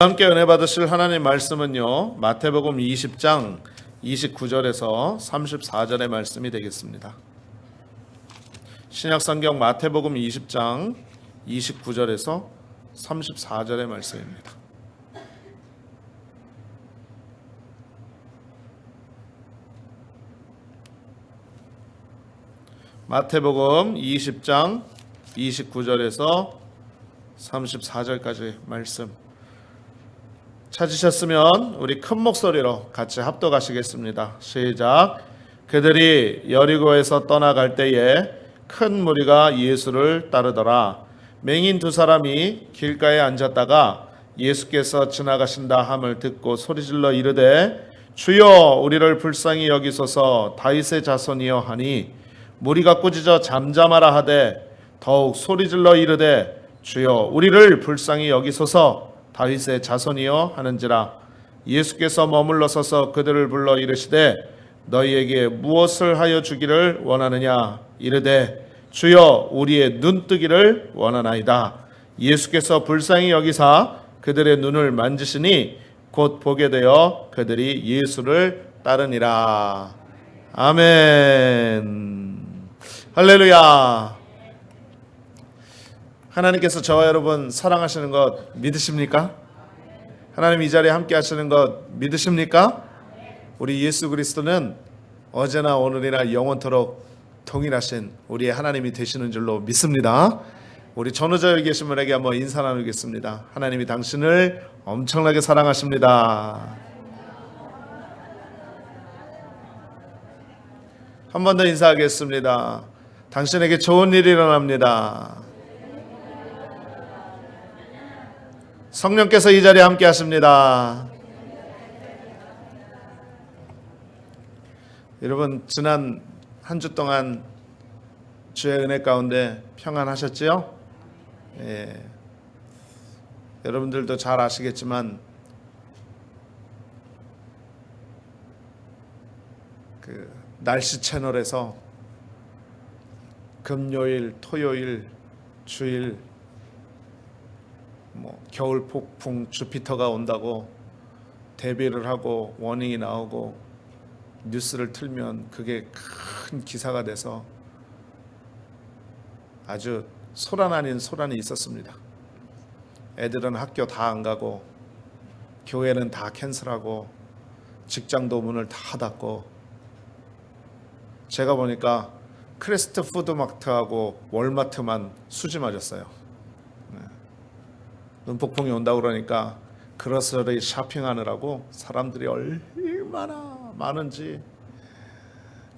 함께 은혜 받으실 하나님 말씀은요, 마태복음 20장 29절에서 34절의 말씀이 되겠습니다. 신약성경 마태복음 20장 29절에서 34절의 말씀입니다. 마태복음 20장 29절에서 34절까지 말씀 찾으셨으면 우리 큰 목소리로 같이 합독하시겠습니다. 시작. 그들이 여리고에서 떠나갈 때에 큰 무리가 예수를 따르더라. 맹인 두 사람이 길가에 앉았다가 예수께서 지나가신다 함을 듣고 소리질러 이르되 주여 우리를 불쌍히 여기소서 다윗의 자손이여 하니 무리가 꾸짖어 잠잠하라 하되 더욱 소리질러 이르되 주여 우리를 불쌍히 여기소서 다윗의 자손이여 하는지라. 예수께서 머물러 서서 그들을 불러 이르시되 너희에게 무엇을 하여 주기를 원하느냐. 이르되 주여 우리의 눈뜨기를 원하나이다. 예수께서 불쌍히 여기사 그들의 눈을 만지시니 곧 보게 되어 그들이 예수를 따르니라. 아멘. 할렐루야. 하나님께서 저와 여러분 사랑하시는 것 믿으십니까? 하나님 이 자리에 함께 하시는 것 믿으십니까? 우리 예수 그리스도는 어제나 오늘이나 영원토록 동일하신 우리의 하나님이 되시는 줄로 믿습니다. 우리 전우자에 계신 분에게 한번 인사 나누겠습니다. 하나님이 당신을 엄청나게 사랑하십니다. 한 번 더 인사하겠습니다. 당신에게 좋은 일이 일어납니다. 성령께서 이 자리에 함께 하십니다. 여러분 지난 한 주 동안 주의 은혜 가운데 평안하셨지요? 예. 여러분들도 잘 아시겠지만 그 날씨 채널에서 금요일, 토요일, 주일 겨울 폭풍 주피터가 온다고 대비를 하고 워닝이 나오고 뉴스를 틀면 그게 큰 기사가 돼서 아주 소란 아닌 소란이 있었습니다. 애들은 학교 다 안 가고 교회는 다 캔슬하고 직장도 문을 다 닫고 제가 보니까 크레스트 푸드마트하고 월마트만 수지 맞았어요. 눈폭풍이 온다고 그러니까 그로서리 쇼핑하느라고 사람들이 얼마나 많은지.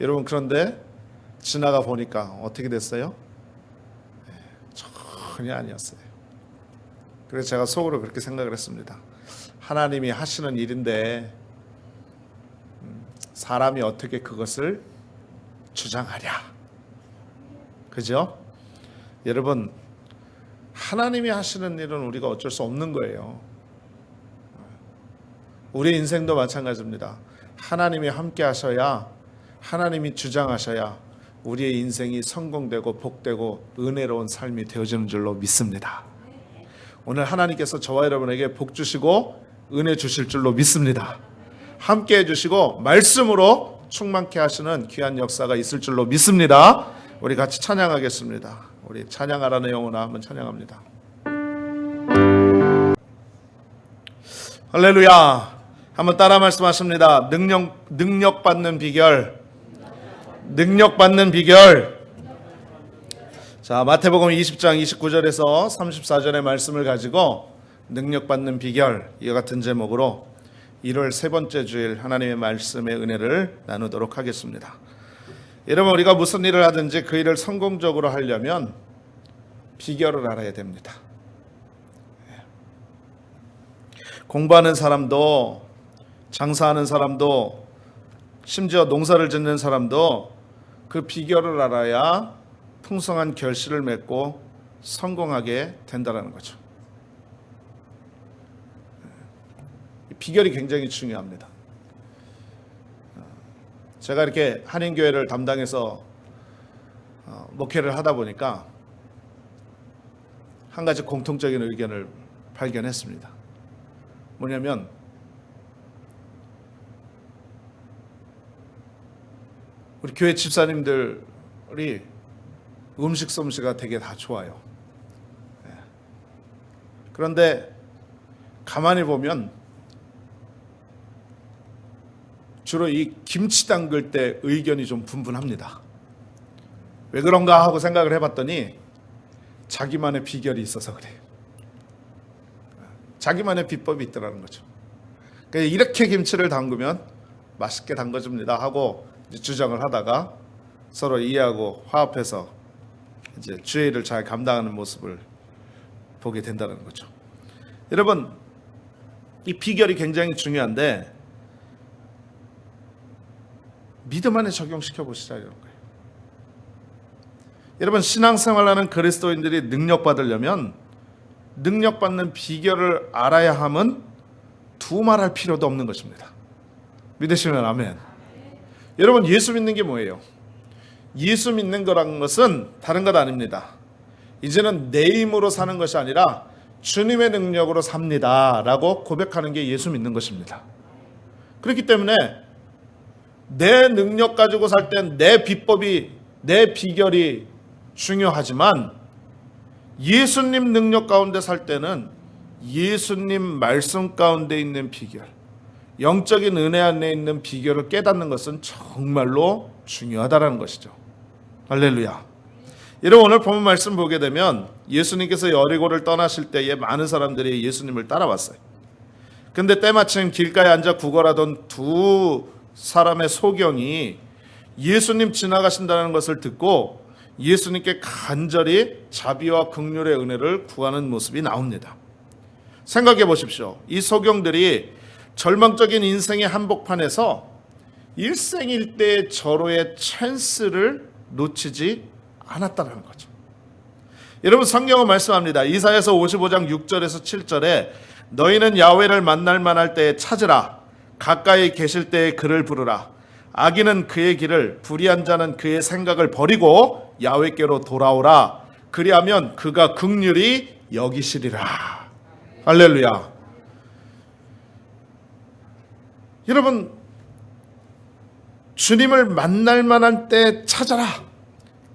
여러분 그런데 지나가 보니까 어떻게 됐어요? 전혀 아니었어요. 그래서 제가 속으로 그렇게 생각을 했습니다. 하나님이 하시는 일인데 사람이 어떻게 그것을 주장하랴. 그죠? 여러분 하나님이 하시는 일은 우리가 어쩔 수 없는 거예요. 우리 인생도 마찬가지입니다. 하나님이 함께 하셔야, 하나님이 주장하셔야 우리의 인생이 성공되고 복되고 은혜로운 삶이 되어지는 줄로 믿습니다. 오늘 하나님께서 저와 여러분에게 복 주시고 은혜 주실 줄로 믿습니다. 함께 해주시고 말씀으로 충만케 하시는 귀한 역사가 있을 줄로 믿습니다. 우리 같이 찬양하겠습니다. 우리 찬양하라는 영혼아 한번 찬양합니다. 할렐루야. 한번 따라 말씀하십니다. 능력 받는 비결. 능력 받는 비결. 자, 마태복음 20장 29절에서 34절의 말씀을 가지고 능력 받는 비결, 이와 같은 제목으로 1월 세 번째 주일 하나님의 말씀의 은혜를 나누도록 하겠습니다. 여러분 우리가 무슨 일을 하든지 그 일을 성공적으로 하려면 비결을 알아야 됩니다. 공부하는 사람도 장사하는 사람도 심지어 농사를 짓는 사람도 그 비결을 알아야 풍성한 결실을 맺고 성공하게 된다는 거죠. 비결이 굉장히 중요합니다. 제가 이렇게 한인교회를 담당해서 목회를 하다 보니까 한 가지 공통적인 의견을 발견했습니다. 뭐냐면 우리 교회 집사님들이 음식 솜씨가 되게 다 좋아요. 그런데 가만히 보면 주로 이 김치 담글 때 의견이 좀 분분합니다. 왜 그런가 하고 생각을 해봤더니 자기만의 비결이 있어서 그래요. 자기만의 비법이 있더라는 거죠. 그러니까 이렇게 김치를 담그면 맛있게 담궈줍니다 하고 이제 주장을 하다가 서로 이해하고 화합해서 이제 주의를 잘 감당하는 모습을 보게 된다는 거죠. 여러분, 이 비결이 굉장히 중요한데 믿음 안에 적용시켜 보시자 이런 거예요. 여러분, 신앙생활하는 그리스도인들이 능력받으려면 능력받는 비결을 알아야 함은 두말할 필요도 없는 것입니다. 믿으시면 아멘. 여러분, 예수 믿는 게 뭐예요? 예수 믿는 거란 것은 다른 것 아닙니다. 이제는 내 힘으로 사는 것이 아니라 주님의 능력으로 삽니다 라고 고백하는 게 예수 믿는 것입니다. 그렇기 때문에 내 능력 가지고 살 땐 내 비법이, 내 비결이 중요하지만 예수님 능력 가운데 살 때는 예수님 말씀 가운데 있는 비결, 영적인 은혜 안에 있는 비결을 깨닫는 것은 정말로 중요하다는 것이죠. 할렐루야. 여러분, 오늘 본문 말씀 보게 되면 예수님께서 여리고를 떠나실 때에 많은 사람들이 예수님을 따라왔어요. 근데 때마침 길가에 앉아 구걸하던 두 사람의 소경이 예수님 지나가신다는 것을 듣고 예수님께 간절히 자비와 긍휼의 은혜를 구하는 모습이 나옵니다. 생각해 보십시오. 이 소경들이 절망적인 인생의 한복판에서 일생일대의 절호의 찬스를 놓치지 않았다는 거죠. 여러분, 성경은 말씀합니다. 이사야서 55장 6절에서 7절에 너희는 야훼를 만날 만할 때에 찾으라. 가까이 계실 때에 그를 부르라. 악인은 그의 길을, 불의한 자는 그의 생각을 버리고 야훼께로 돌아오라. 그리하면 그가 긍휼히 여기시리라. 할렐루야. 여러분, 주님을 만날 만한 때 찾아라.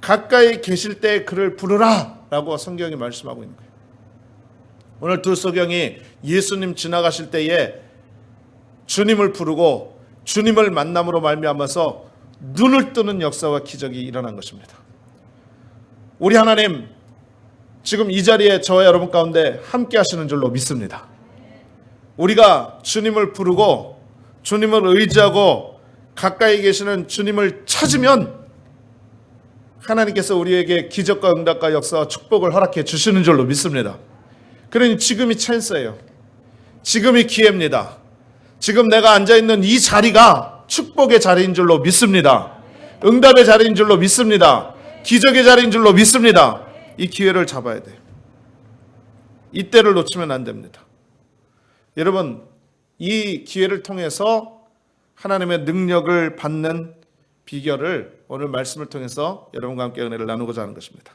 가까이 계실 때 그를 부르라 라고 성경이 말씀하고 있는 거예요. 오늘 두 소경이 예수님 지나가실 때에 주님을 부르고 주님을 만남으로 말미암아서 눈을 뜨는 역사와 기적이 일어난 것입니다. 우리 하나님 지금 이 자리에 저와 여러분 가운데 함께 하시는 줄로 믿습니다. 우리가 주님을 부르고 주님을 의지하고 가까이 계시는 주님을 찾으면 하나님께서 우리에게 기적과 응답과 역사와 축복을 허락해 주시는 줄로 믿습니다. 그러니 지금이 찬스예요. 지금이 기회입니다. 지금 내가 앉아있는 이 자리가 축복의 자리인 줄로 믿습니다. 응답의 자리인 줄로 믿습니다. 기적의 자리인 줄로 믿습니다. 이 기회를 잡아야 돼요. 이때를 놓치면 안 됩니다. 여러분, 이 기회를 통해서 하나님의 능력을 받는 비결을 오늘 말씀을 통해서 여러분과 함께 은혜를 나누고자 하는 것입니다.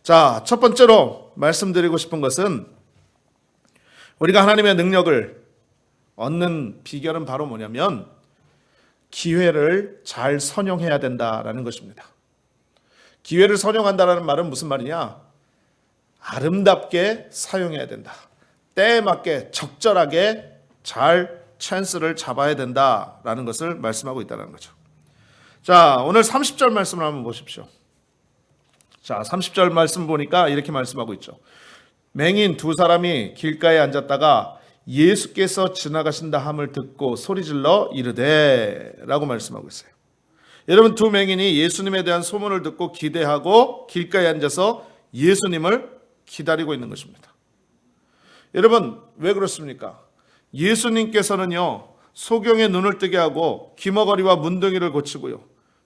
자, 첫 번째로 말씀드리고 싶은 것은 우리가 하나님의 능력을 얻는 비결은 바로 뭐냐면 기회를 잘 선용해야 된다라는 것입니다. 기회를 선용한다는 말은 무슨 말이냐? 아름답게 사용해야 된다. 때에 맞게 적절하게 잘 찬스를 잡아야 된다라는 것을 말씀하고 있다는 거죠. 자, 오늘 30절 말씀을 한번 보십시오. 자, 30절 말씀 보니까 이렇게 말씀하고 있죠. 맹인 두 사람이 길가에 앉았다가 예수께서 지나가신다 함을 듣고 소리질러 이르되 라고 말씀하고 있어요. 여러분, 두 맹인이 예수님에 대한 소문을 듣고 기대하고 길가에 앉아서 예수님을 기다리고 있는 것입니다. 여러분, 왜 그렇습니까? 예수님께서는요, 소경의 눈을 뜨게 하고 귀머거리와 문둥이를 고치고요,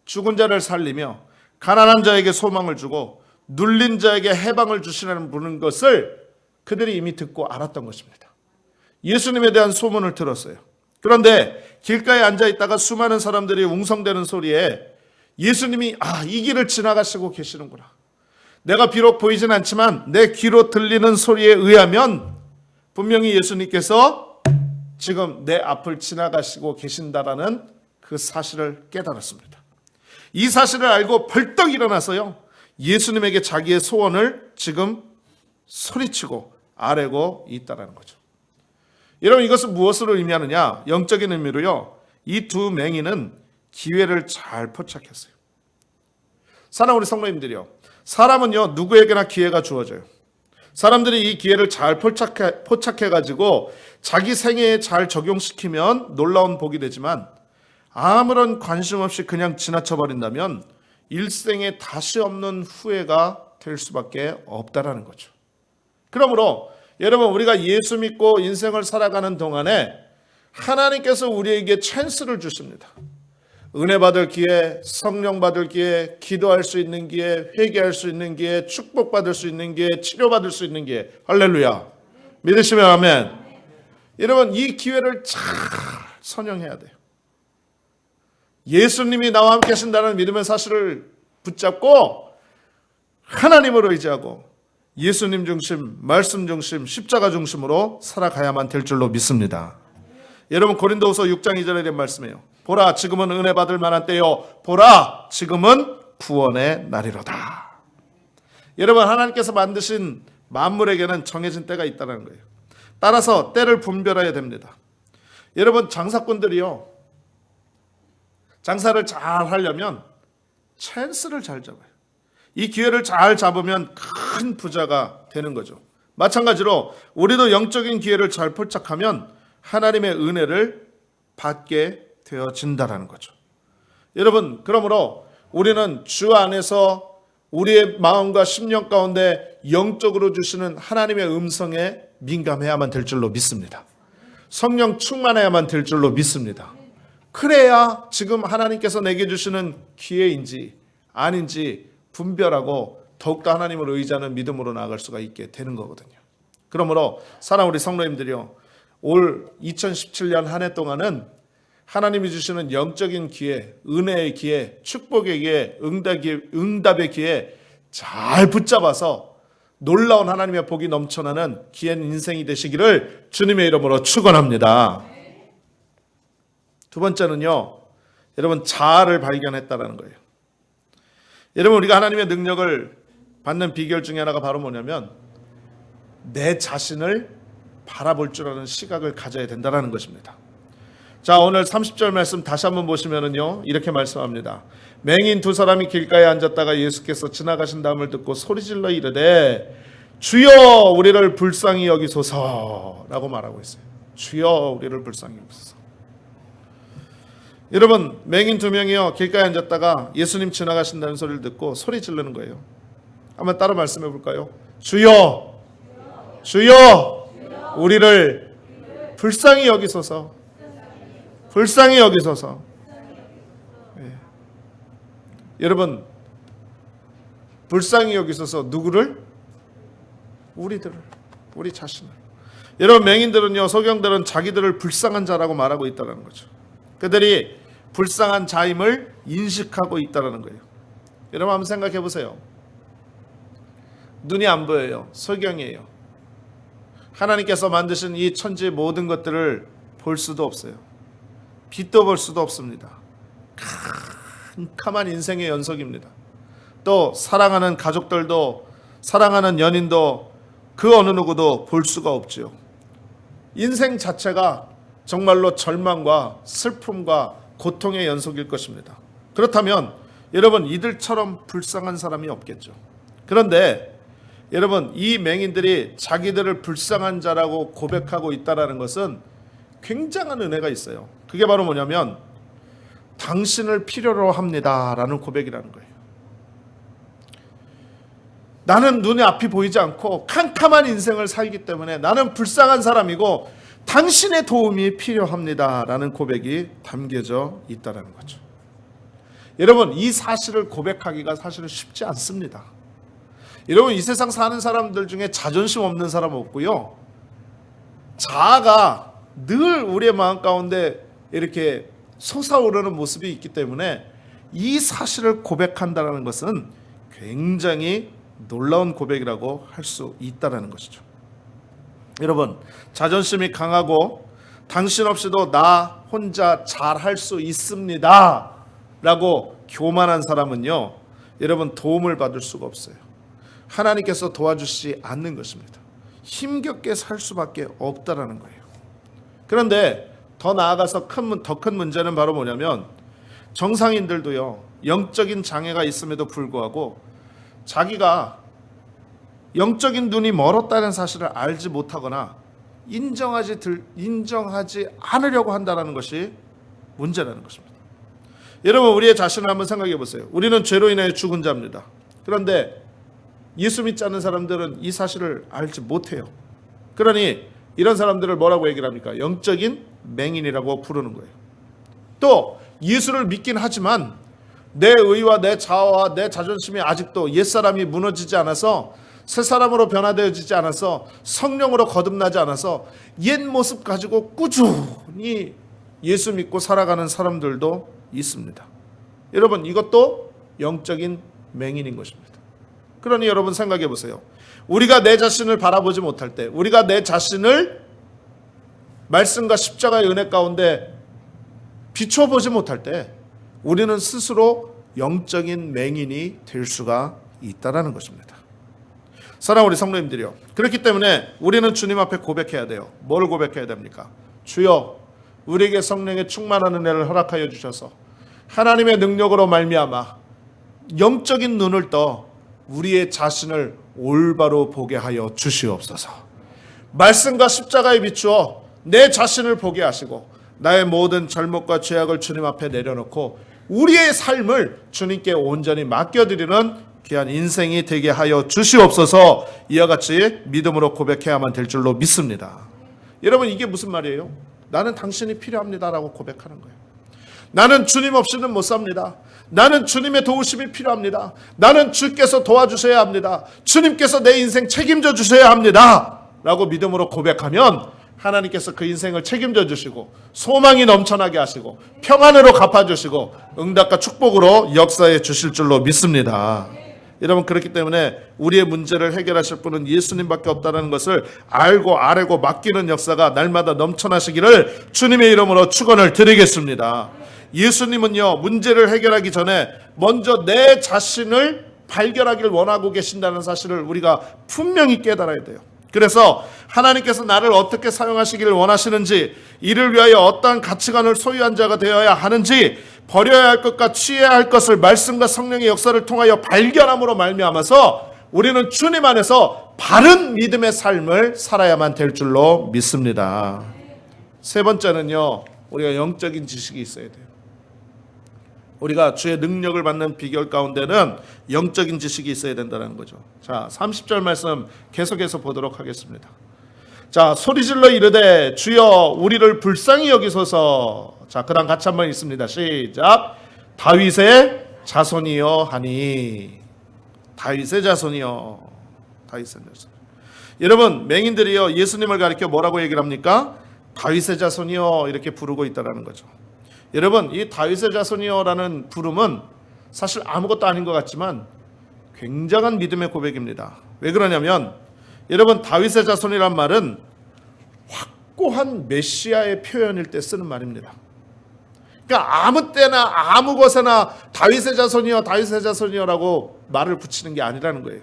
죽은 자를 살리며 가난한 자에게 소망을 주고 눌린 자에게 해방을 주시는 분인 것을 그들이 이미 듣고 알았던 것입니다. 예수님에 대한 소문을 들었어요. 그런데 길가에 앉아있다가 수많은 사람들이 웅성대는 소리에 예수님이 이 길을 지나가시고 계시는구나. 내가 비록 보이진 않지만 내 귀로 들리는 소리에 의하면 분명히 예수님께서 지금 내 앞을 지나가시고 계신다라는 그 사실을 깨달았습니다. 이 사실을 알고 벌떡 일어나서요, 예수님에게 자기의 소원을 지금 소리치고 아뢰고 있다는 거죠. 여러분, 이것은 무엇으로 의미하느냐? 영적인 의미로요, 이 두 맹인은 기회를 잘 포착했어요. 사랑하는 우리 성도님들이요, 사람은요 누구에게나 기회가 주어져요. 사람들이 이 기회를 잘 포착해가지고 자기 생애에 잘 적용시키면 놀라운 복이 되지만, 아무런 관심 없이 그냥 지나쳐버린다면 일생에 다시 없는 후회가 될 수밖에 없다라는 거죠. 그러므로 여러분, 우리가 예수 믿고 인생을 살아가는 동안에 하나님께서 우리에게 찬스를 주십니다. 은혜 받을 기회, 성령 받을 기회, 기도할 수 있는 기회, 회개할 수 있는 기회, 축복받을 수 있는 기회, 치료받을 수 있는 기회. 할렐루야. 믿으시면 아멘. 여러분, 이 기회를 잘 선용해야 돼요. 예수님이 나와 함께 하신다는 믿음의 사실을 붙잡고 하나님으로 의지하고 예수님 중심, 말씀 중심, 십자가 중심으로 살아가야만 될 줄로 믿습니다. 여러분, 고린도후서 6장 2절에 대한 말씀이에요. 보라, 지금은 은혜 받을 만한 때요, 보라, 지금은 구원의 날이로다. 여러분, 하나님께서 만드신 만물에게는 정해진 때가 있다는 거예요. 따라서 때를 분별해야 됩니다. 여러분, 장사꾼들이요, 장사를 잘 하려면 찬스를 잘 잡아요. 이 기회를 잘 잡으면 큰 부자가 되는 거죠. 마찬가지로 우리도 영적인 기회를 잘 포착하면 하나님의 은혜를 받게 되어진다라는 거죠. 여러분, 그러므로 우리는 주 안에서 우리의 마음과 심령 가운데 영적으로 주시는 하나님의 음성에 민감해야만 될 줄로 믿습니다. 성령 충만해야만 될 줄로 믿습니다. 그래야 지금 하나님께서 내게 주시는 기회인지 아닌지 분별하고 더욱더 하나님을 의지하는 믿음으로 나아갈 수가 있게 되는 거거든요. 그러므로 사랑하는 우리 성도님들이요, 올 2017년 한 해 동안은 하나님이 주시는 영적인 기회, 은혜의 기회, 축복의 기회, 응답의 기회 잘 붙잡아서 놀라운 하나님의 복이 넘쳐나는 귀한 인생이 되시기를 주님의 이름으로 축원합니다. 두 번째는요, 여러분, 자아를 발견했다라는 거예요. 여러분, 우리가 하나님의 능력을 받는 비결 중에 하나가 바로 뭐냐면 내 자신을 바라볼 줄 아는 시각을 가져야 된다는 것입니다. 자, 오늘 30절 말씀 다시 한번 보시면은요, 이렇게 말씀합니다. 맹인 두 사람이 길가에 앉았다가 예수께서 지나가신 다음을 듣고 소리질러 이르되 주여 우리를 불쌍히 여기소서라고 말하고 있어요. 주여 우리를 불쌍히 여기소서. 여러분, 맹인 두 명이요, 길가에 앉았다가 예수님 지나가신다는 소리를 듣고 소리 지르는 거예요. 한번 따라 말씀해 볼까요? 주여, 주여, 우리를 불쌍히 여기소서, 불쌍히 여기소서. 네. 여러분, 불쌍히 여기소서 누구를? 우리들을, 우리 자신을. 여러분, 맹인들은요, 서경들은 자기들을 불쌍한 자라고 말하고 있다는 거죠. 그들이 불쌍한 자임을 인식하고 있다는 거예요. 여러분, 한번 생각해 보세요. 눈이 안 보여요. 소경이에요. 하나님께서 만드신 이 천지의 모든 것들을 볼 수도 없어요. 빛도 볼 수도 없습니다. 캄캄한 인생의 연속입니다. 또 사랑하는 가족들도, 사랑하는 연인도, 그 어느 누구도 볼 수가 없지요. 인생 자체가 정말로 절망과 슬픔과 고통의 연속일 것입니다. 그렇다면 여러분, 이들처럼 불쌍한 사람이 없겠죠. 그런데 여러분, 이 맹인들이 자기들을 불쌍한 자라고 고백하고 있다는 것은 굉장한 은혜가 있어요. 그게 바로 뭐냐면 당신을 필요로 합니다라는 고백이라는 거예요. 나는 눈에 앞이 보이지 않고 캄캄한 인생을 살기 때문에 나는 불쌍한 사람이고 당신의 도움이 필요합니다라는 고백이 담겨져 있다는 거죠. 여러분, 이 사실을 고백하기가 사실은 쉽지 않습니다. 여러분, 이 세상 사는 사람들 중에 자존심 없는 사람 없고요, 자아가 늘 우리의 마음 가운데 이렇게 솟아오르는 모습이 있기 때문에 이 사실을 고백한다는 것은 굉장히 놀라운 고백이라고 할 수 있다는 것이죠. 여러분, 자존심이 강하고 당신 없이도 나 혼자 잘할 수 있습니다 라고 교만한 사람은요, 여러분 도움을 받을 수가 없어요. 하나님께서 도와주시지 않는 것입니다. 힘겹게 살 수밖에 없다라는 거예요. 그런데 더 나아가서 더 큰 문제는 바로 뭐냐면, 정상인들도요, 영적인 장애가 있음에도 불구하고 자기가 영적인 눈이 멀었다는 사실을 알지 못하거나 인정하지 않으려고 한다는 것이 문제라는 것입니다. 여러분, 우리의 자신을 한번 생각해 보세요. 우리는 죄로 인해 죽은 자입니다. 그런데 예수 믿지 않는 사람들은 이 사실을 알지 못해요. 그러니 이런 사람들을 뭐라고 얘기를 합니까? 영적인 맹인이라고 부르는 거예요. 또 예수를 믿긴 하지만 내 의와 내 자아와 내 자존심이 아직도 옛사람이 무너지지 않아서, 새 사람으로 변화되어지지 않아서, 성령으로 거듭나지 않아서 옛 모습 가지고 꾸준히 예수 믿고 살아가는 사람들도 있습니다. 여러분, 이것도 영적인 맹인인 것입니다. 그러니 여러분 생각해 보세요. 우리가 내 자신을 바라보지 못할 때, 우리가 내 자신을 말씀과 십자가의 은혜 가운데 비춰보지 못할 때, 우리는 스스로 영적인 맹인이 될 수가 있다는 것입니다. 사랑하는 우리 성도님들이요, 그렇기 때문에 우리는 주님 앞에 고백해야 돼요. 뭘 고백해야 됩니까? 주여, 우리에게 성령의 충만한 은혜를 허락하여 주셔서 하나님의 능력으로 말미암아 영적인 눈을 떠 우리의 자신을 올바로 보게 하여 주시옵소서. 말씀과 십자가에 비추어 내 자신을 보게 하시고 나의 모든 잘못과 죄악을 주님 앞에 내려놓고 우리의 삶을 주님께 온전히 맡겨드리는 귀한 인생이 되게 하여 주시옵소서. 이와 같이 믿음으로 고백해야만 될 줄로 믿습니다. 여러분, 이게 무슨 말이에요? 나는 당신이 필요합니다라고 고백하는 거예요. 나는 주님 없이는 못 삽니다. 나는 주님의 도우심이 필요합니다. 나는 주께서 도와주셔야 합니다. 주님께서 내 인생 책임져 주셔야 합니다 라고 믿음으로 고백하면 하나님께서 그 인생을 책임져 주시고 소망이 넘쳐나게 하시고 평안으로 갚아주시고 응답과 축복으로 역사해 주실 줄로 믿습니다. 여러분, 그렇기 때문에 우리의 문제를 해결하실 분은 예수님밖에 없다는 것을 알고 아뢰고 맡기는 역사가 날마다 넘쳐나시기를 주님의 이름으로 축원을 드리겠습니다. 예수님은요, 문제를 해결하기 전에 먼저 내 자신을 발견하길 원하고 계신다는 사실을 우리가 분명히 깨달아야 돼요. 그래서 하나님께서 나를 어떻게 사용하시기를 원하시는지, 이를 위하여 어떠한 가치관을 소유한 자가 되어야 하는지, 버려야 할 것과 취해야 할 것을 말씀과 성령의 역사를 통하여 발견함으로 말미암아서 우리는 주님 안에서 바른 믿음의 삶을 살아야만 될 줄로 믿습니다. 세 번째는요, 우리가 영적인 지식이 있어야 돼요. 우리가 주의 능력을 받는 비결 가운데는 영적인 지식이 있어야 된다는 거죠. 자, 30절 말씀 계속해서 보도록 하겠습니다. 자, 소리질러 이르되 주여 우리를 불쌍히 여기소서. 자, 그 다음 같이 한번 읽습니다. 시작. 다윗의 자손이여 하니. 다윗의 자손이여. 다윗의 자손. 여러분, 맹인들이요, 예수님을 가리켜 뭐라고 얘기를 합니까? 다윗의 자손이여 이렇게 부르고 있다는 거죠. 여러분, 이 다윗의 자손이여라는 부름은 사실 아무것도 아닌 것 같지만 굉장한 믿음의 고백입니다. 왜 그러냐면, 여러분, 다윗의 자손이란 말은 확고한 메시아의 표현일 때 쓰는 말입니다. 그러니까 아무 때나 아무 곳에나 다윗의 자손이여, 다윗의 자손이여라고 말을 붙이는 게 아니라는 거예요.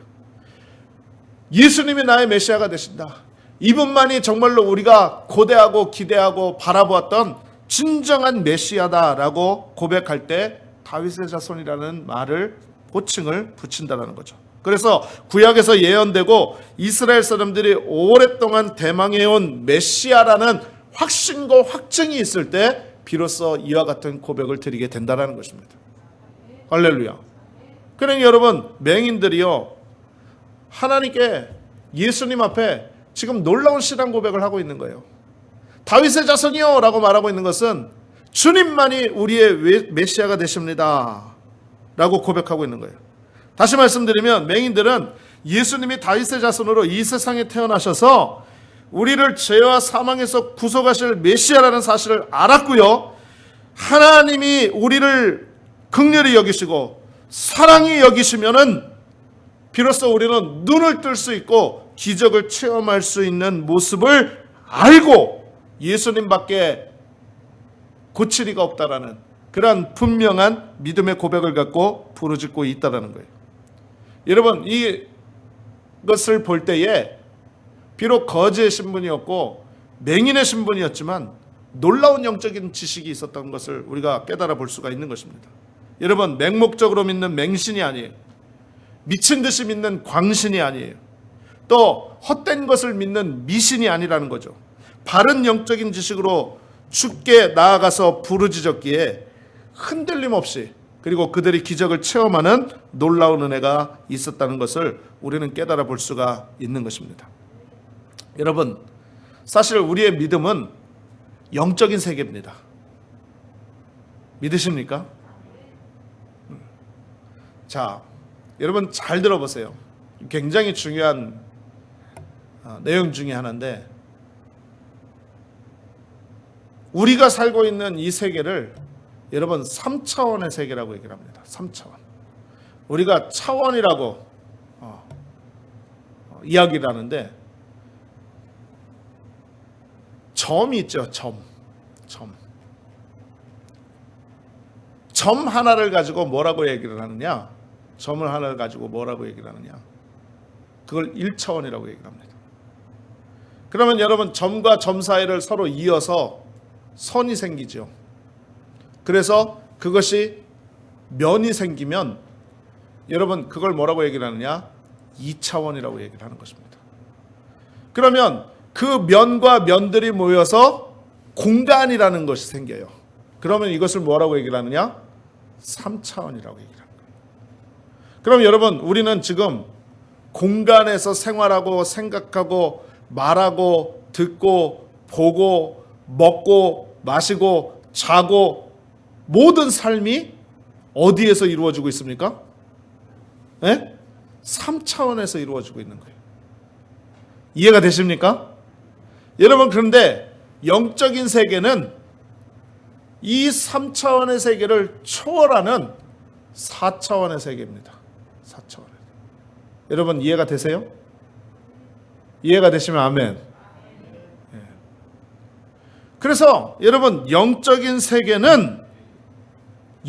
예수님이 나의 메시아가 되신다. 이분만이 정말로 우리가 고대하고 기대하고 바라보았던 진정한 메시아다라고 고백할 때 다윗의 자손이라는 말을, 호칭을 붙인다는 거죠. 그래서 구약에서 예언되고 이스라엘 사람들이 오랫동안 대망해온 메시아라는 확신과 확증이 있을 때 비로소 이와 같은 고백을 드리게 된다는 것입니다. 할렐루야. 그러니 여러분, 맹인들이요, 하나님께, 예수님 앞에 지금 놀라운 신앙 고백을 하고 있는 거예요. 다윗의 자손이요 라고 말하고 있는 것은 주님만이 우리의 메시아가 되십니다 라고 고백하고 있는 거예요. 다시 말씀드리면, 맹인들은 예수님이 다윗의 자손으로 이 세상에 태어나셔서 우리를 죄와 사망에서 구속하실 메시아라는 사실을 알았고요, 하나님이 우리를 긍휼히 여기시고 사랑히 여기시면은 비로소 우리는 눈을 뜰 수 있고 기적을 체험할 수 있는 모습을 알고 예수님밖에 고칠 리가 없다라는 그러한 분명한 믿음의 고백을 갖고 부르짖고 있다라는 거예요. 여러분, 이것을 볼 때에 비록 거지의 신분이었고 맹인의 신분이었지만 놀라운 영적인 지식이 있었던 것을 우리가 깨달아 볼 수가 있는 것입니다. 여러분, 맹목적으로 믿는 맹신이 아니에요. 미친 듯이 믿는 광신이 아니에요. 또 헛된 것을 믿는 미신이 아니라는 거죠. 바른 영적인 지식으로 주께 나아가서 부르짖었기에 흔들림 없이, 그리고 그들이 기적을 체험하는 놀라운 은혜가 있었다는 것을 우리는 깨달아 볼 수가 있는 것입니다. 여러분, 사실 우리의 믿음은 영적인 세계입니다. 믿으십니까? 자, 여러분 잘 들어보세요. 굉장히 중요한 내용 중에 하나인데, 우리가 살고 있는 이 세계를 여러분 3차원의 세계라고 얘기를 합니다. 3차원. 우리가 차원이라고 이야기를 하는데, 점이 있죠. 점 하나를 가지고 뭐라고 얘기를 하느냐? 점을 하나를 가지고 뭐라고 얘기를 하느냐? 그걸 1차원이라고 얘기를 합니다. 그러면 여러분, 점과 점 사이를 서로 이어서 선이 생기죠. 그래서 그것이 면이 생기면 여러분, 그걸 뭐라고 얘기를 하느냐? 2차원이라고 얘기를 하는 것입니다. 그러면 그 면과 면들이 모여서 공간이라는 것이 생겨요. 그러면 이것을 뭐라고 얘기를 하느냐? 3차원이라고 얘기를 합니다. 그럼 여러분, 우리는 지금 공간에서 생활하고 생각하고 말하고 듣고 보고 먹고 마시고 자고 모든 삶이 어디에서 이루어지고 있습니까? 3차원에서 이루어지고 있는 거예요. 이해가 되십니까? 여러분, 그런데 영적인 세계는 이 3차원의 세계를 초월하는 4차원의 세계입니다. 4차원. 여러분, 이해가 되세요? 이해가 되시면 아멘. 그래서 여러분, 영적인 세계는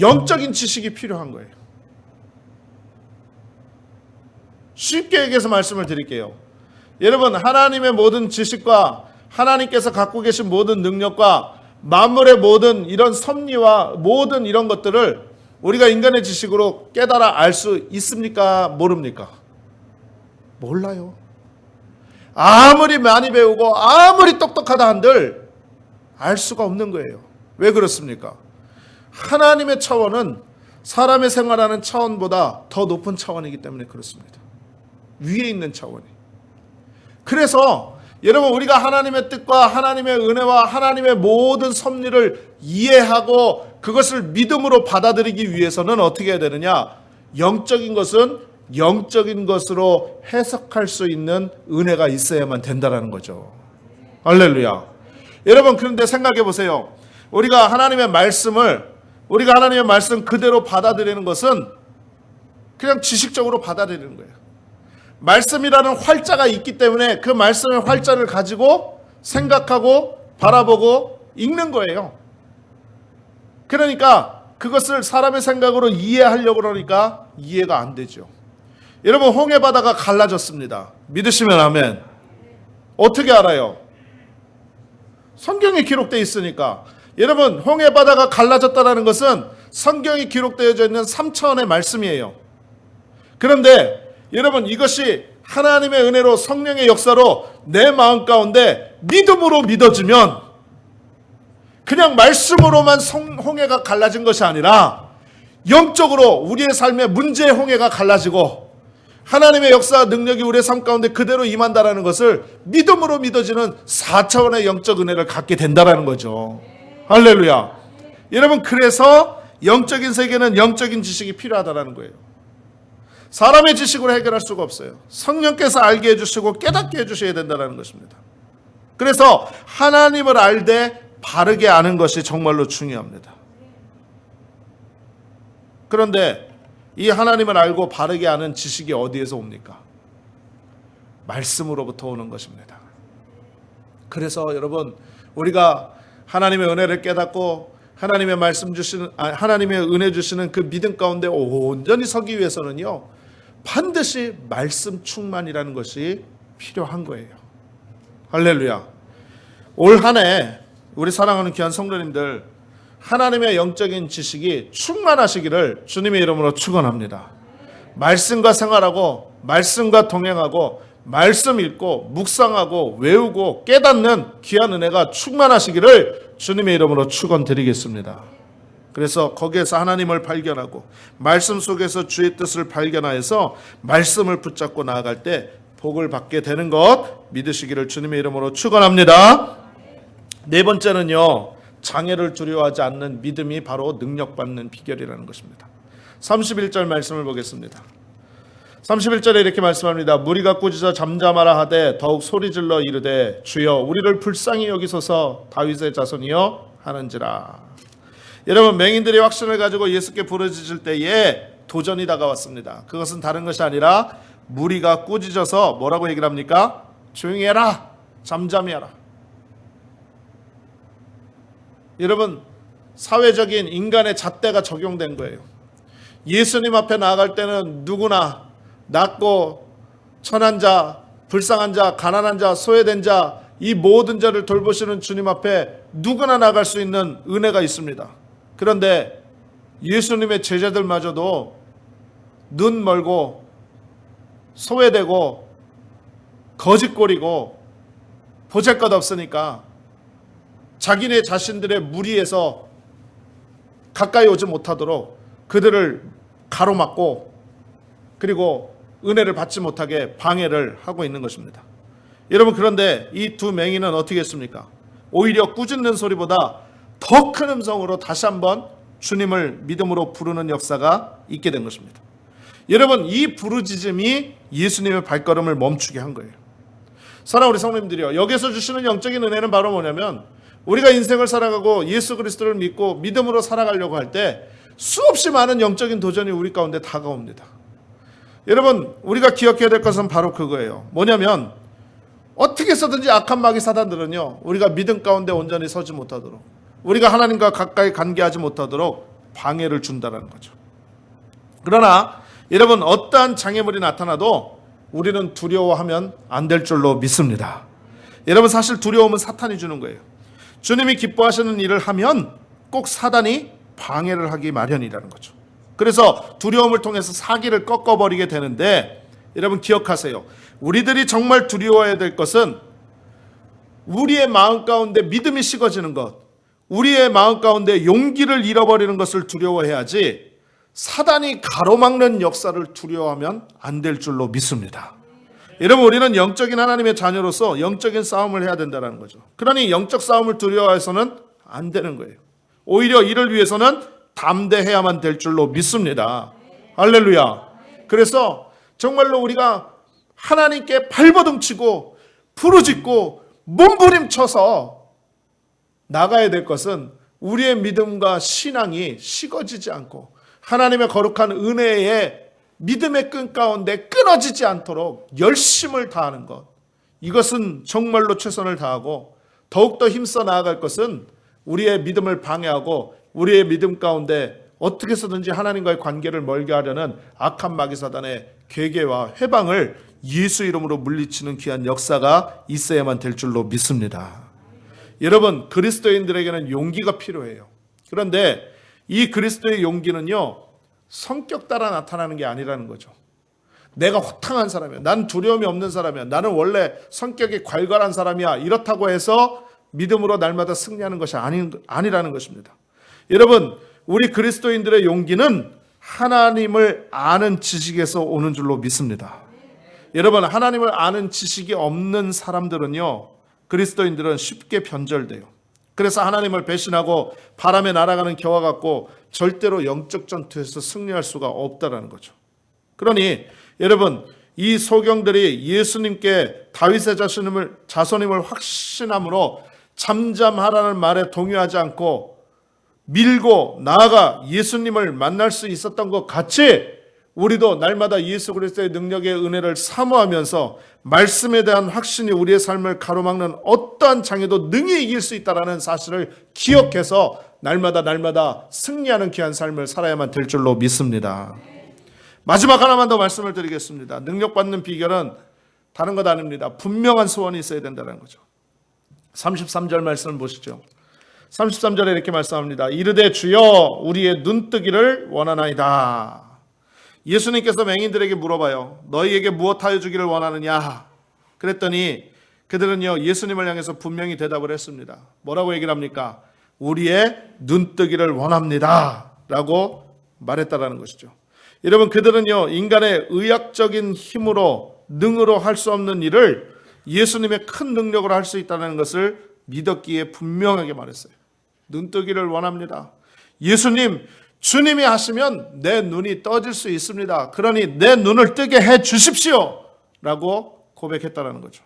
영적인 지식이 필요한 거예요. 쉽게 얘기해서 말씀을 드릴게요. 여러분, 하나님의 모든 지식과 하나님께서 갖고 계신 모든 능력과 만물의 모든 이런 섭리와 모든 이런 것들을 우리가 인간의 지식으로 깨달아 알 수 있습니까? 모릅니까? 몰라요. 아무리 많이 배우고 아무리 똑똑하다 한들 알 수가 없는 거예요. 왜 그렇습니까? 하나님의 차원은 사람의 생활하는 차원보다 더 높은 차원이기 때문에 그렇습니다. 위에 있는 차원이. 그래서 여러분, 우리가 하나님의 뜻과 하나님의 은혜와 하나님의 모든 섭리를 이해하고 그것을 믿음으로 받아들이기 위해서는 어떻게 해야 되느냐? 영적인 것은 영적인 것으로 해석할 수 있는 은혜가 있어야만 된다는 거죠. 할렐루야. 여러분, 그런데 생각해 보세요. 우리가 하나님의 말씀 그대로 받아들이는 것은 그냥 지식적으로 받아들이는 거예요. 말씀이라는 활자가 있기 때문에 그 말씀의 활자를 가지고 생각하고 바라보고 읽는 거예요. 그러니까 그것을 사람의 생각으로 이해하려고 그러니까 이해가 안 되죠. 여러분, 홍해 바다가 갈라졌습니다. 믿으시면 아멘. 어떻게 알아요? 성경에 기록되어 있으니까. 여러분, 홍해 바다가 갈라졌다는 것은 성경이 기록되어져 있는 3차원의 말씀이에요. 그런데 여러분, 이것이 하나님의 은혜로 성령의 역사로 내 마음 가운데 믿음으로 믿어지면 그냥 말씀으로만 홍해가 갈라진 것이 아니라 영적으로 우리의 삶의 문제의 홍해가 갈라지고 하나님의 역사 능력이 우리의 삶 가운데 그대로 임한다라는 것을 믿음으로 믿어지는 4차원의 영적 은혜를 갖게 된다라는 거죠. 할렐루야. 여러분, 그래서 영적인 세계는 영적인 지식이 필요하다라는 거예요. 사람의 지식으로 해결할 수가 없어요. 성령께서 알게 해주시고 깨닫게 해주셔야 된다는 것입니다. 그래서 하나님을 알되 바르게 아는 것이 정말로 중요합니다. 그런데 이 하나님을 알고 바르게 아는 지식이 어디에서 옵니까? 말씀으로부터 오는 것입니다. 그래서 여러분, 우리가 하나님의 은혜를 깨닫고 하나님의 말씀 주시는 하나님의 은혜 주시는 그 믿음 가운데 온전히 서기 위해서는요, 반드시 말씀 충만이라는 것이 필요한 거예요. 할렐루야. 올 한 해 우리 사랑하는 귀한 성도님들, 하나님의 영적인 지식이 충만하시기를 주님의 이름으로 축원합니다. 말씀과 생활하고 말씀과 동행하고 말씀 읽고 묵상하고 외우고 깨닫는 귀한 은혜가 충만하시기를 주님의 이름으로 축원드리겠습니다. 그래서 거기에서 하나님을 발견하고 말씀 속에서 주의 뜻을 발견하여서 말씀을 붙잡고 나아갈 때 복을 받게 되는 것 믿으시기를 주님의 이름으로 축원합니다. 네 번째는요, 장애를 두려워하지 않는 믿음이 바로 능력받는 비결이라는 것입니다. 31절 말씀을 보겠습니다. 31절에 이렇게 말씀합니다. 무리가 꾸짖어 잠잠하라 하되 더욱 소리질러 이르되 주여 우리를 불쌍히 여기소서 다윗의 자손이여 하는지라. 여러분, 맹인들이 확신을 가지고 예수께 부르짖을 때에 도전이 다가왔습니다. 그것은 다른 것이 아니라 무리가 꾸짖어서 뭐라고 얘기를 합니까? 조용히 해라, 잠잠히 하라. 여러분, 사회적인 인간의 잣대가 적용된 거예요. 예수님 앞에 나아갈 때는 누구나 낮고 천한 자, 불쌍한 자, 가난한 자, 소외된 자, 이 모든 자를 돌보시는 주님 앞에 누구나 나갈 수 있는 은혜가 있습니다. 그런데 예수님의 제자들마저도 눈 멀고 소외되고 거짓골이고 보잘것없으니까 자기네 자신들의 무리에서 가까이 오지 못하도록 그들을 가로막고 그리고 은혜를 받지 못하게 방해를 하고 있는 것입니다. 여러분, 그런데 이 두 맹인은 어떻게 했습니까? 오히려 꾸짖는 소리보다 더 큰 음성으로 다시 한번 주님을 믿음으로 부르는 역사가 있게 된 것입니다. 여러분, 이 부르짖음이 예수님의 발걸음을 멈추게 한 거예요. 사랑하는 우리 성도님들이요, 여기서 주시는 영적인 은혜는 바로 뭐냐면 우리가 인생을 살아가고 예수 그리스도를 믿고 믿음으로 살아가려고 할 때 수없이 많은 영적인 도전이 우리 가운데 다가옵니다. 여러분, 우리가 기억해야 될 것은 바로 그거예요. 뭐냐면 어떻게 해서든지 악한 마귀 사단들은요, 우리가 믿음 가운데 온전히 서지 못하도록, 우리가 하나님과 가까이 관계하지 못하도록 방해를 준다는 거죠. 그러나 여러분, 어떠한 장애물이 나타나도 우리는 두려워하면 안 될 줄로 믿습니다. 여러분, 사실 두려움은 사탄이 주는 거예요. 주님이 기뻐하시는 일을 하면 꼭 사단이 방해를 하기 마련이라는 거죠. 그래서 두려움을 통해서 사기를 꺾어버리게 되는데, 여러분 기억하세요. 우리들이 정말 두려워해야 될 것은 우리의 마음 가운데 믿음이 식어지는 것, 우리의 마음 가운데 용기를 잃어버리는 것을 두려워해야지 사단이 가로막는 역사를 두려워하면 안 될 줄로 믿습니다. 여러분, 우리는 영적인 하나님의 자녀로서 영적인 싸움을 해야 된다는 거죠. 그러니 영적 싸움을 두려워해서는 안 되는 거예요. 오히려 이를 위해서는 담대해야만 될 줄로 믿습니다. 할렐루야. 그래서 정말로 우리가 하나님께 발버둥 치고 부르짖고 몸부림쳐서 나가야 될 것은 우리의 믿음과 신앙이 식어지지 않고 하나님의 거룩한 은혜의 믿음의 끈 가운데 끊어지지 않도록 열심을 다하는 것, 이것은 정말로 최선을 다하고 더욱더 힘써 나아갈 것은 우리의 믿음을 방해하고 우리의 믿음 가운데 어떻게 해서든지 하나님과의 관계를 멀게 하려는 악한 마귀 사단의 괴계와 회방을 예수 이름으로 물리치는 귀한 역사가 있어야만 될 줄로 믿습니다. 여러분, 그리스도인들에게는 용기가 필요해요. 그런데 이 그리스도의 용기는요, 성격 따라 나타나는 게 아니라는 거죠. 내가 호탕한 사람이야, 난 두려움이 없는 사람이야, 나는 원래 성격이 괄괄한 사람이야, 이렇다고 해서 믿음으로 날마다 승리하는 것이 아니라는 것입니다. 여러분, 우리 그리스도인들의 용기는 하나님을 아는 지식에서 오는 줄로 믿습니다. 여러분, 하나님을 아는 지식이 없는 사람들은요, 그리스도인들은 쉽게 변절돼요. 그래서 하나님을 배신하고 바람에 날아가는 겨와 같고 절대로 영적 전투에서 승리할 수가 없다는 거죠. 그러니 여러분, 이 소경들이 예수님께 다윗의 자손임을 확신함으로 잠잠하라는 말에 동요하지 않고 밀고 나아가 예수님을 만날 수 있었던 것 같이 우리도 날마다 예수 그리스도의 능력의 은혜를 사모하면서 말씀에 대한 확신이 우리의 삶을 가로막는 어떠한 장애도 능히 이길 수 있다는 사실을 기억해서 날마다 승리하는 귀한 삶을 살아야만 될 줄로 믿습니다. 마지막 하나만 더 말씀을 드리겠습니다. 능력받는 비결은 다른 것 아닙니다. 분명한 소원이 있어야 된다는 거죠. 33절 말씀을 보시죠. 33절에 이렇게 말씀합니다. 이르되 주여 우리의 눈뜨기를 원하나이다. 예수님께서 맹인들에게 물어봐요. 너희에게 무엇하여 주기를 원하느냐? 그랬더니 그들은요 예수님을 향해서 분명히 대답을 했습니다. 뭐라고 얘기를 합니까? 우리의 눈뜨기를 원합니다 라고 말했다라는 것이죠. 여러분, 그들은요 인간의 의학적인 힘으로 능으로 할 수 없는 일을 예수님의 큰 능력으로 할 수 있다는 것을 믿었기에 분명하게 말했어요. 눈뜨기를 원합니다. 예수님, 주님이 하시면 내 눈이 떠질 수 있습니다. 그러니 내 눈을 뜨게 해 주십시오 라고 고백했다는 거죠.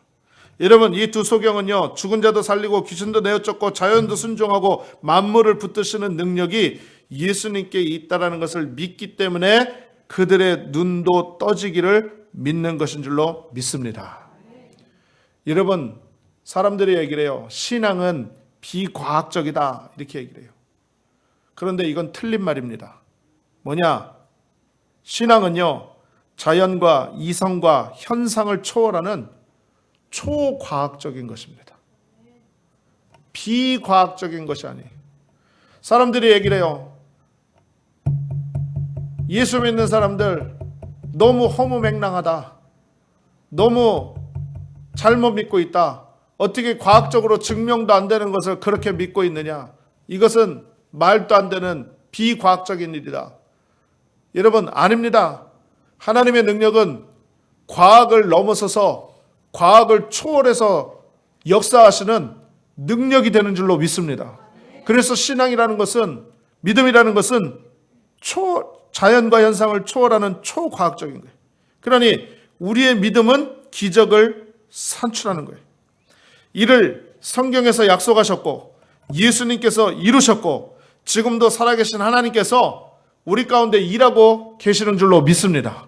여러분, 이 두 소경은요 죽은 자도 살리고 귀신도 내어쫓고 자연도 순종하고 만물을 붙드시는 능력이 예수님께 있다는 것을 믿기 때문에 그들의 눈도 떠지기를 믿는 것인 줄로 믿습니다. 여러분, 사람들이 얘기를 해요. 신앙은 비과학적이다 이렇게 얘기를 해요. 그런데 이건 틀린 말입니다. 뭐냐? 신앙은요 자연과 이성과 현상을 초월하는 초과학적인 것입니다. 비과학적인 것이 아니에요. 사람들이 얘기를 해요. 예수 믿는 사람들 너무 허무맹랑하다. 너무 잘못 믿고 있다. 어떻게 과학적으로 증명도 안 되는 것을 그렇게 믿고 있느냐. 이것은 말도 안 되는 비과학적인 일이다. 여러분, 아닙니다. 하나님의 능력은 과학을 넘어서서 과학을 초월해서 역사하시는 능력이 되는 줄로 믿습니다. 그래서 신앙이라는 것은, 믿음이라는 것은 자연과 현상을 초월하는 초과학적인 거예요. 그러니 우리의 믿음은 기적을 산출하는 거예요. 이를 성경에서 약속하셨고 예수님께서 이루셨고 지금도 살아계신 하나님께서 우리 가운데 일하고 계시는 줄로 믿습니다.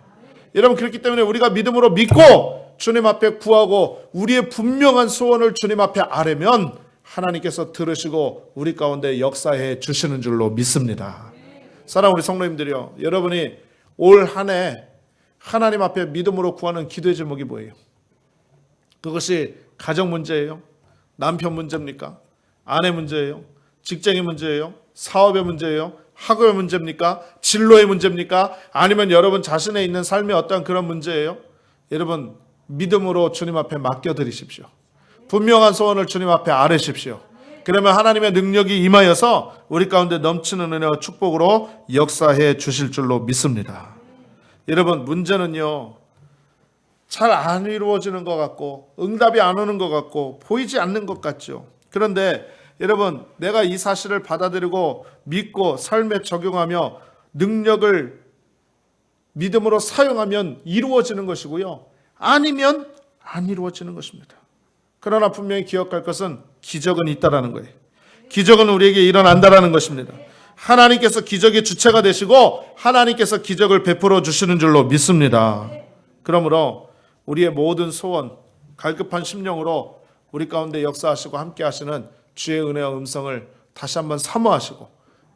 여러분, 그렇기 때문에 우리가 믿음으로 믿고 주님 앞에 구하고 우리의 분명한 소원을 주님 앞에 아뢰면 하나님께서 들으시고 우리 가운데 역사해 주시는 줄로 믿습니다. 사랑하는 우리 성도님들이요, 여러분이 올 한 해 하나님 앞에 믿음으로 구하는 기도의 제목이 뭐예요? 그것이 가정 문제예요? 남편 문제입니까? 아내 문제예요? 직장의 문제예요? 사업의 문제예요? 학업의 문제입니까? 진로의 문제입니까? 아니면 여러분 자신에 있는 삶의 어떤 그런 문제예요? 여러분, 믿음으로 주님 앞에 맡겨드리십시오. 분명한 소원을 주님 앞에 아뢰십시오. 그러면 하나님의 능력이 임하여서 우리 가운데 넘치는 은혜와 축복으로 역사해 주실 줄로 믿습니다. 여러분, 문제는요 잘 안 이루어지는 것 같고 응답이 안 오는 것 같고 보이지 않는 것 같죠. 그런데 여러분, 내가 이 사실을 받아들이고 믿고 삶에 적용하며 능력을 믿음으로 사용하면 이루어지는 것이고요, 아니면 안 이루어지는 것입니다. 그러나 분명히 기억할 것은 기적은 있다라는 거예요. 기적은 우리에게 일어난다라는 것입니다. 하나님께서 기적의 주체가 되시고 하나님께서 기적을 베풀어 주시는 줄로 믿습니다. 그러므로 우리의 모든 소원, 갈급한 심령으로 우리 가운데 역사하시고 함께 하시는 주의 은혜와 음성을 다시 한번 사모하시고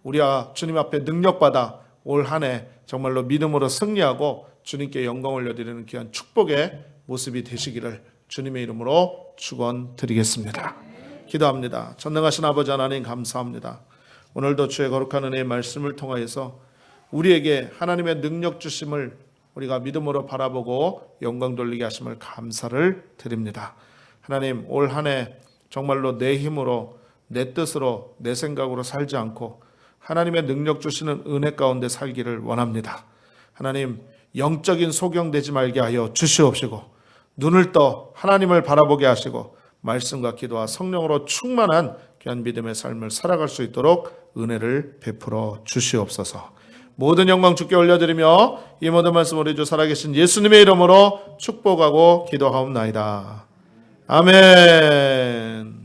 우리가 주님 앞에 능력받아 올 한 해 정말로 믿음으로 승리하고 주님께 영광을 올려드리는 귀한 축복의 모습이 되시기를 주님의 이름으로 축원드리겠습니다. 기도합니다. 전능하신 아버지 하나님, 감사합니다. 오늘도 주의 거룩한 은혜의 말씀을 통하여서 우리에게 하나님의 능력 주심을 우리가 믿음으로 바라보고 영광 돌리게 하심을 감사를 드립니다. 하나님, 올 한 해 정말로 내 힘으로, 내 뜻으로, 내 생각으로 살지 않고 하나님의 능력 주시는 은혜 가운데 살기를 원합니다. 하나님, 영적인 소경되지 말게 하여 주시옵시고 눈을 떠 하나님을 바라보게 하시고 말씀과 기도와 성령으로 충만한 귀한 믿음의 삶을 살아갈 수 있도록 은혜를 베풀어 주시옵소서. 모든 영광 주께 올려드리며 이 모든 말씀 우리 주 살아계신 예수님의 이름으로 축복하고 기도하옵나이다. 아멘.